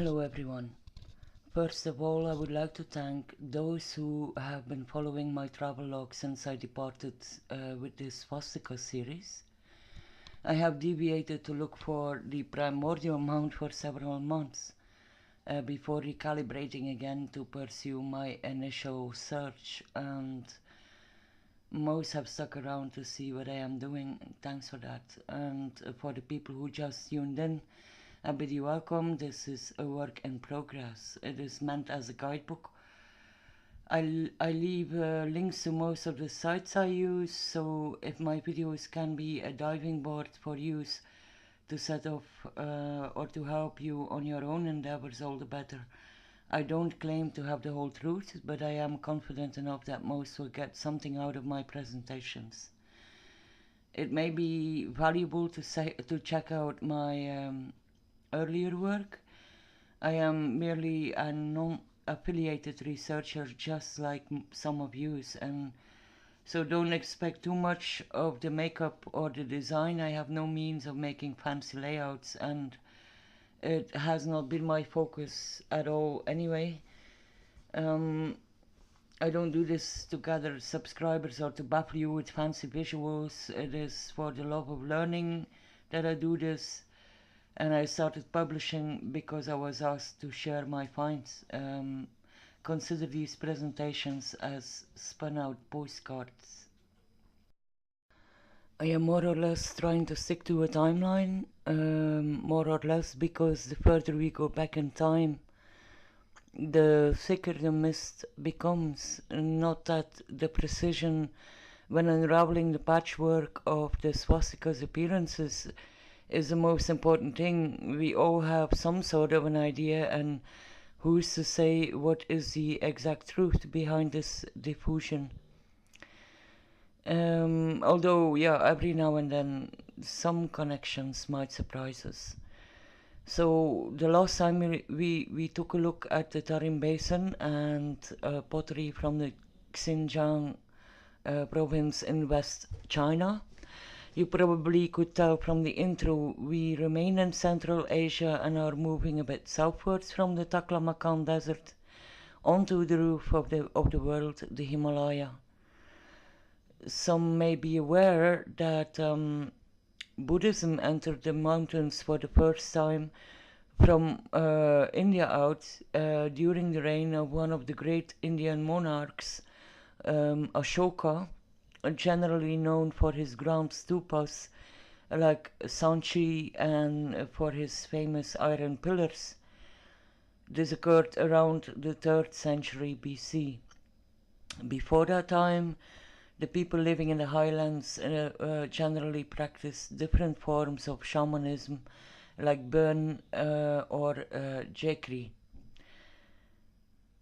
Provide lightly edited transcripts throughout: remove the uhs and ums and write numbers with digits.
Hello everyone. First of all, I would like to thank those who have been following my travel log since I departed with this Swastika series. I have deviated to look for the primordial mount for several months before recalibrating again to pursue my initial search, and most have stuck around to see what I am doing. Thanks for that. And for the people who just tuned in, I bid you welcome. This is a work in progress. It is meant as a guidebook. I leave links to most of the sites I use, so if my videos can be a diving board for use to set off or to help you on your own endeavors, all the better. I don't claim to have the whole truth, but I am confident enough that most will get something out of my presentations. It may be valuable to check out my earlier work. I am merely a non-affiliated researcher, just like some of yous, and so don't expect too much of the makeup or the design. I have no means of making fancy layouts, and it has not been my focus at all anyway. I don't do this to gather subscribers or to baffle you with fancy visuals. It is for the love of learning that I do this, and I started publishing because I was asked to share my finds. Consider these presentations as spun out postcards. I am more or less trying to stick to a timeline, more or less because the further we go back in time, the thicker the mist becomes. Not that the precision when unraveling the patchwork of the swastika's appearances is the most important thing. We all have some sort of an idea, and who's to say what is the exact truth behind this diffusion? Although, yeah, every now and then some connections might surprise us. So the last time we took a look at the Tarim Basin and pottery from the Xinjiang province in West China. You probably could tell from the intro we remain in Central Asia and are moving a bit southwards from the Taklamakan Desert onto the roof of the world, the Himalaya. Some may be aware that Buddhism entered the mountains for the first time from India out during the reign of one of the great Indian monarchs, Ashoka, generally known for his grand stupas like Sanchi and for his famous iron pillars. This occurred around the 3rd century BC. Before that time, the people living in the highlands generally practiced different forms of shamanism like Bön or Jekri.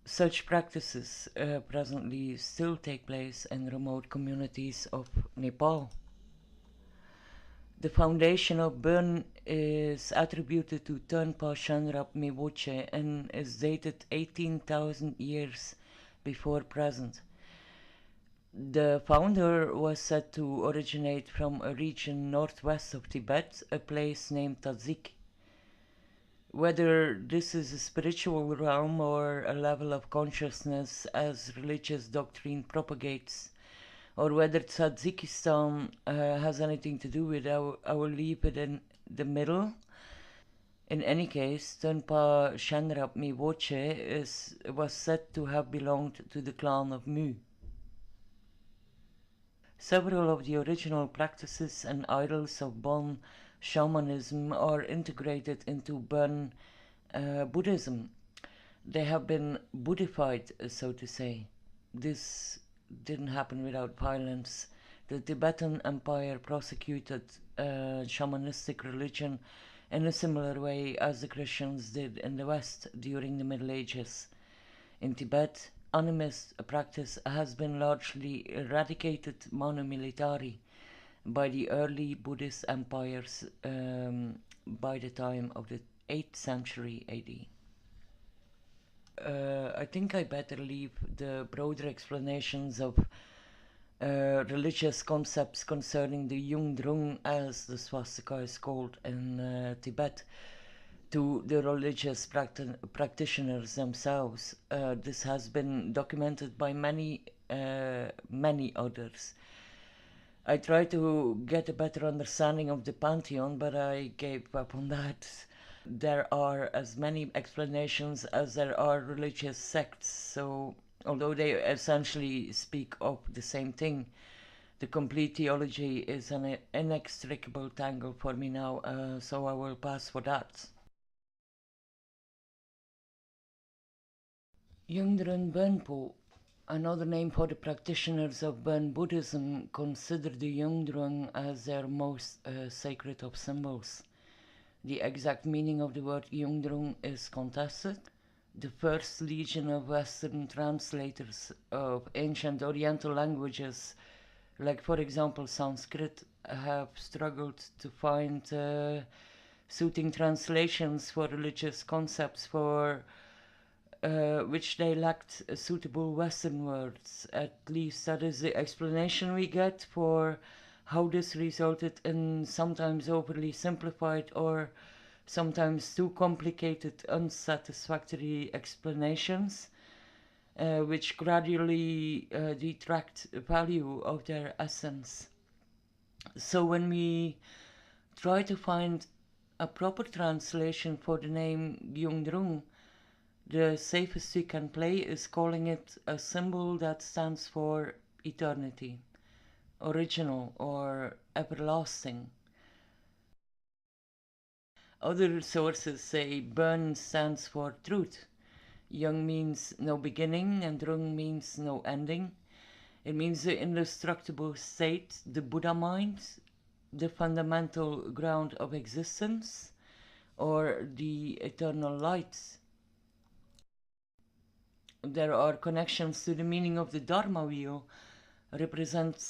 Such practices presently still take place in remote communities of Nepal. The foundation of Bön is attributed to Tönpa Shenrab Miwoche and is dated 18,000 years before present. The founder was said to originate from a region northwest of Tibet, a place named Tadzik. Whether this is a spiritual realm or a level of consciousness as religious doctrine propagates, or whether Tajikistan has anything to do with it, I will leave it in the middle. In any case, Tönpa Shenrab Miwoche was said to have belonged to the clan of Mu. Several of the original practices and idols of Bön shamanism are integrated into Bön Buddhism. They have been Buddhified, so to say. This didn't happen without violence. The Tibetan Empire prosecuted shamanistic religion in a similar way as the Christians did in the West during the Middle Ages. In Tibet, animist practice has been largely eradicated manu militari by the early Buddhist empires by the time of the 8th century AD. I think I better leave the broader explanations of religious concepts concerning the Yungdrung, as the swastika is called in Tibet, to the religious practitioners themselves. This has been documented by many others. I tried to get a better understanding of the pantheon, but I gave up on that. There are as many explanations as there are religious sects, so although they essentially speak of the same thing, the complete theology is an inextricable tangle for me now, so I will pass for that. Yungdrung Bönpo, another name for the practitioners of Bön Buddhism, consider the Yungdrung as their most sacred of symbols. The exact meaning of the word Yungdrung is contested. The first legion of Western translators of ancient Oriental languages, like for example Sanskrit, have struggled to find suiting translations for religious concepts for which they lacked suitable Western words. At least that is the explanation we get for how this resulted in sometimes overly simplified or sometimes too complicated, unsatisfactory explanations, which gradually detract value of their essence. So when we try to find a proper translation for the name Yungdrung, the safest we can play is calling it a symbol that stands for eternity, original, or everlasting. Other sources say Bön stands for truth. Young means no beginning and Drung means no ending. It means the indestructible state, the Buddha mind, the fundamental ground of existence, or the eternal light. There are connections to the meaning of the Dharma wheel, representing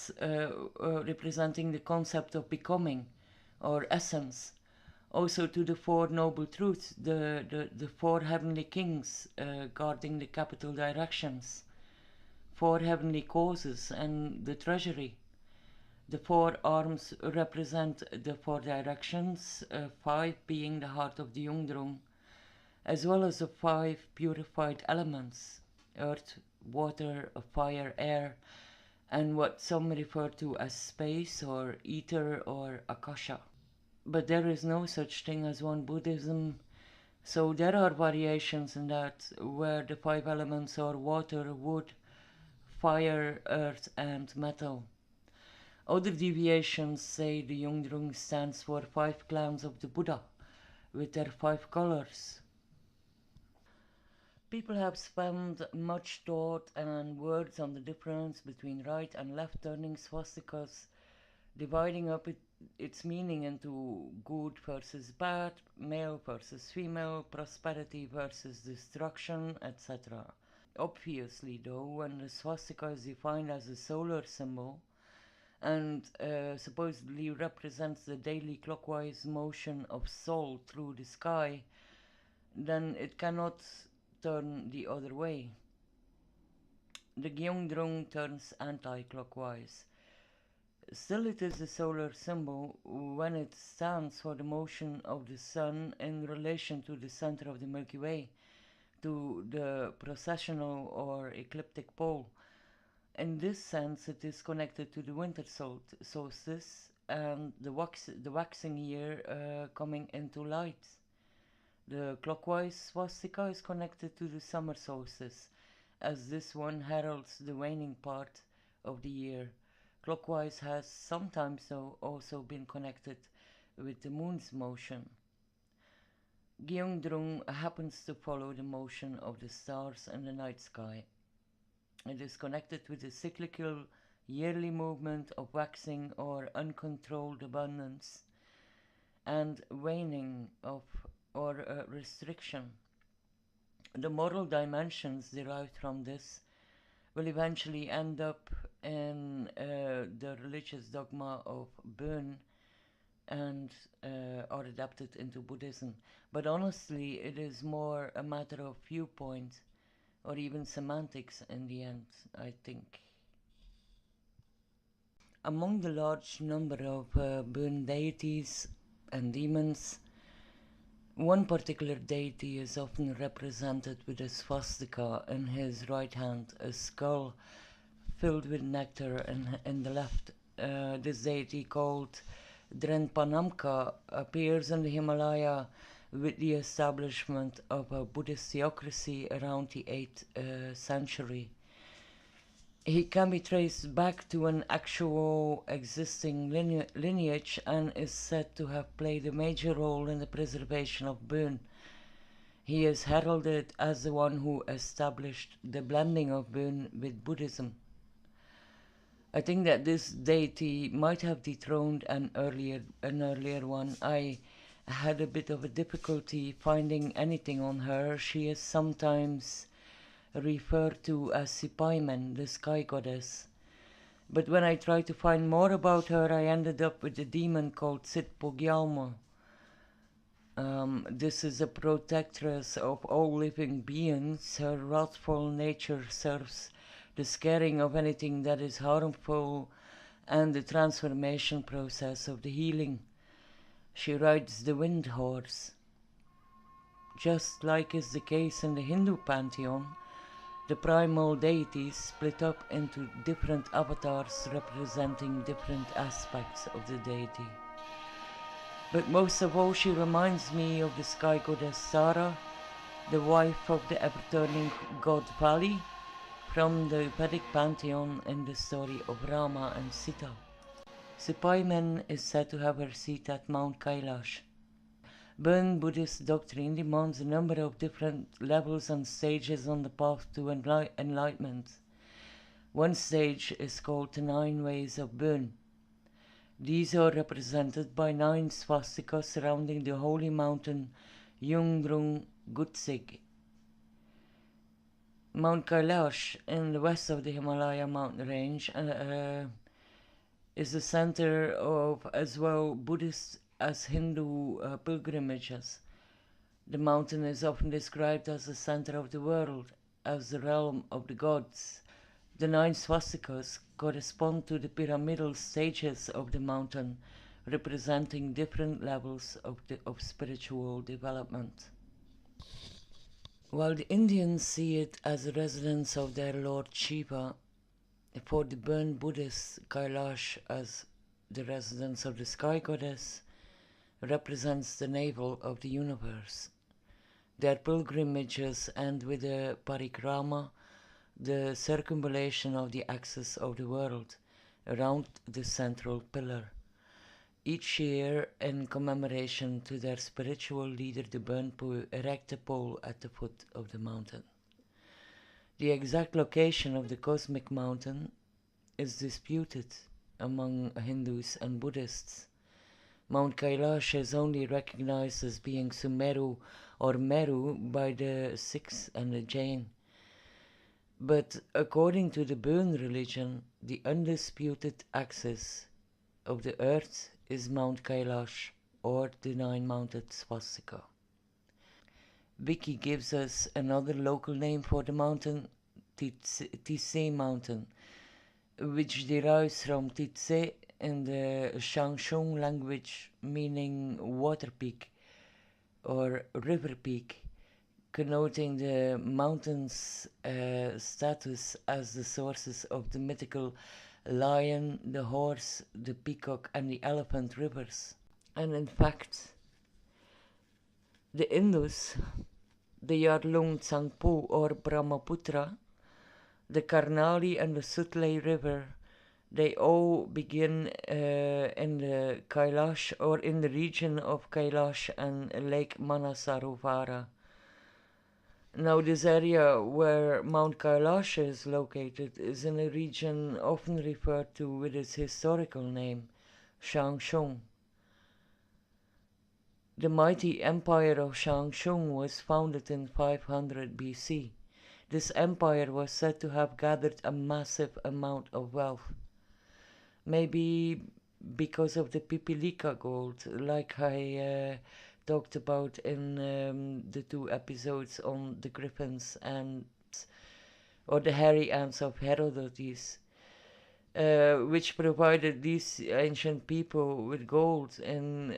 the concept of becoming or essence. Also to the Four Noble Truths, the four heavenly kings guarding the capital directions, four heavenly causes, and the treasury. The four arms represent the four directions, five being the heart of the Yungdrung, as well as the five purified elements: earth, water, fire, air, and what some refer to as space or ether or akasha. But there is no such thing as one Buddhism, so there are variations in that, where the five elements are water, wood, fire, earth, and metal. Other deviations say the Yungdrung stands for five clans of the Buddha, with their five colors. People have spent much thought and words on the difference between right and left turning swastikas, dividing up its meaning into good versus bad, male versus female, prosperity versus destruction, etc. Obviously, though, when the swastika is defined as a solar symbol and supposedly represents the daily clockwise motion of soul through the sky, then it cannot turn the other way. The Yungdrung turns anti-clockwise. Still, it is a solar symbol when it stands for the motion of the sun in relation to the center of the Milky Way, to the precessional or ecliptic pole. In this sense, it is connected to the winter solstice and the waxing year coming into light. The clockwise swastika is connected to the summer solstice, as this one heralds the waning part of the year. Clockwise has sometimes though also been connected with the moon's motion. Yungdrung happens to follow the motion of the stars in the night sky. It is connected with the cyclical yearly movement of waxing or uncontrolled abundance and waning of or restriction. The moral dimensions derived from this will eventually end up in the religious dogma of Bön and are adapted into Buddhism. But honestly, it is more a matter of viewpoint or even semantics in the end, I think. Among the large number of Bön deities and demons, One particular deity is often represented with a swastika in his right hand, a skull filled with nectar in the left. This deity, called Drenpanamka, appears in the Himalaya with the establishment of a Buddhist theocracy around the 8th century. He can be traced back to an actual existing lineage and is said to have played a major role in the preservation of Bön. He is heralded as the one who established the blending of Bön with Buddhism. I think that this deity might have dethroned an earlier one. I had a bit of a difficulty finding anything on her. She is sometimes referred to as Sipaimen, the sky goddess. But when I tried to find more about her, I ended up with a demon called Sitpogyalmo. This is a protectress of all living beings. Her wrathful nature serves the scaring of anything that is harmful and the transformation process of the healing. She rides the wind horse. Just like is the case in the Hindu pantheon, the primal deities split up into different avatars representing different aspects of the deity. But most of all, she reminds me of the sky goddess Sara, the wife of the ever-turning god Vali, from the Vedic pantheon in the story of Rama and Sita. Sipaimen is said to have her seat at Mount Kailash. Bön-Buddhist doctrine demands a number of different levels and stages on the path to enlightenment. One stage is called the 9 Ways of Bön. These are represented by 9 swastikas surrounding the holy mountain Yungdrung Gutsig. Mount Kailash in the west of the Himalaya mountain range is the center of as well Buddhist as Hindu pilgrimages. The mountain is often described as the center of the world, as the realm of the gods. The 9 swastikas correspond to the pyramidal stages of the mountain, representing different levels of spiritual development. While the Indians see it as a residence of their Lord Shiva, for the Bön Buddhist, Kailash as the residence of the sky goddess represents the navel of the universe. Their pilgrimages end with a parikrama, the circumambulation of the axis of the world, around the central pillar. Each year, in commemoration to their spiritual leader, the Bönpu erect a pole at the foot of the mountain. The exact location of the cosmic mountain is disputed among Hindus and Buddhists. Mount Kailash is only recognized as being Sumeru or Meru by the Sikhs and the Jain. But according to the Bön religion, the undisputed axis of the earth is Mount Kailash, or the 9-mounted swastika. Wiki gives us another local name for the mountain, Titse Mountain, which derives from Titse in the Shangshung language, meaning water peak or river peak, connoting the mountain's status as the sources of the mythical lion, the horse, the peacock, and the elephant rivers. And in fact, the Indus, the Yarlung Tsangpo or Brahmaputra, the Karnali and the Sutlej River, they all begin in the Kailash or in the region of Kailash and Lake Manasarovara. Now, this area where Mount Kailash is located is in a region often referred to with its historical name, Shangshung. The mighty empire of Shangshung was founded in 500 BC. This empire was said to have gathered a massive amount of wealth. Maybe because of the Pipilika gold, like I talked about in the 2 episodes on the griffins or the hairy ants of Herodotus. which provided these ancient people with gold, and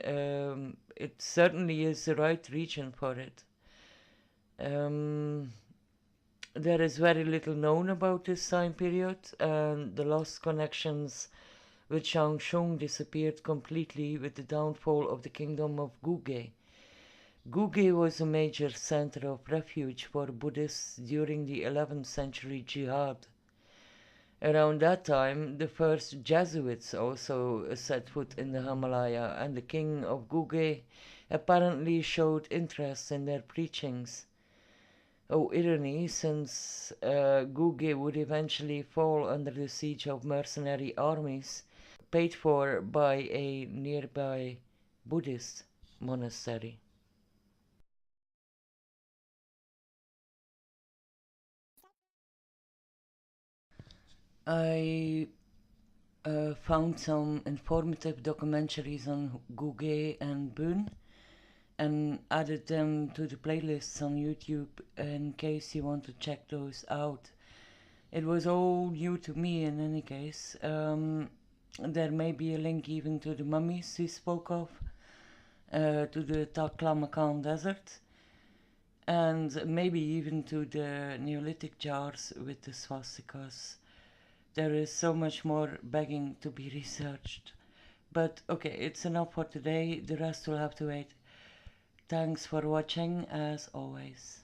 it certainly is the right region for it. There is very little known about this time period, and the lost connections with Shang disappeared completely with the downfall of the kingdom of Guge. Guge was a major center of refuge for Buddhists during the 11th century jihad. Around that time, the first Jesuits also set foot in the Himalaya, and the king of Guge apparently showed interest in their preachings. Oh, irony, since Guge would eventually fall under the siege of mercenary armies, paid for by a nearby Buddhist monastery. I found some informative documentaries on Guge and Bön and added them to the playlists on YouTube in case you want to check those out. It was all new to me in any case. There may be a link even to the mummies he spoke of, to the Taklamakan Desert, and maybe even to the Neolithic jars with the swastikas. There is so much more begging to be researched. But okay, it's enough for today. The rest will have to wait. Thanks for watching as always.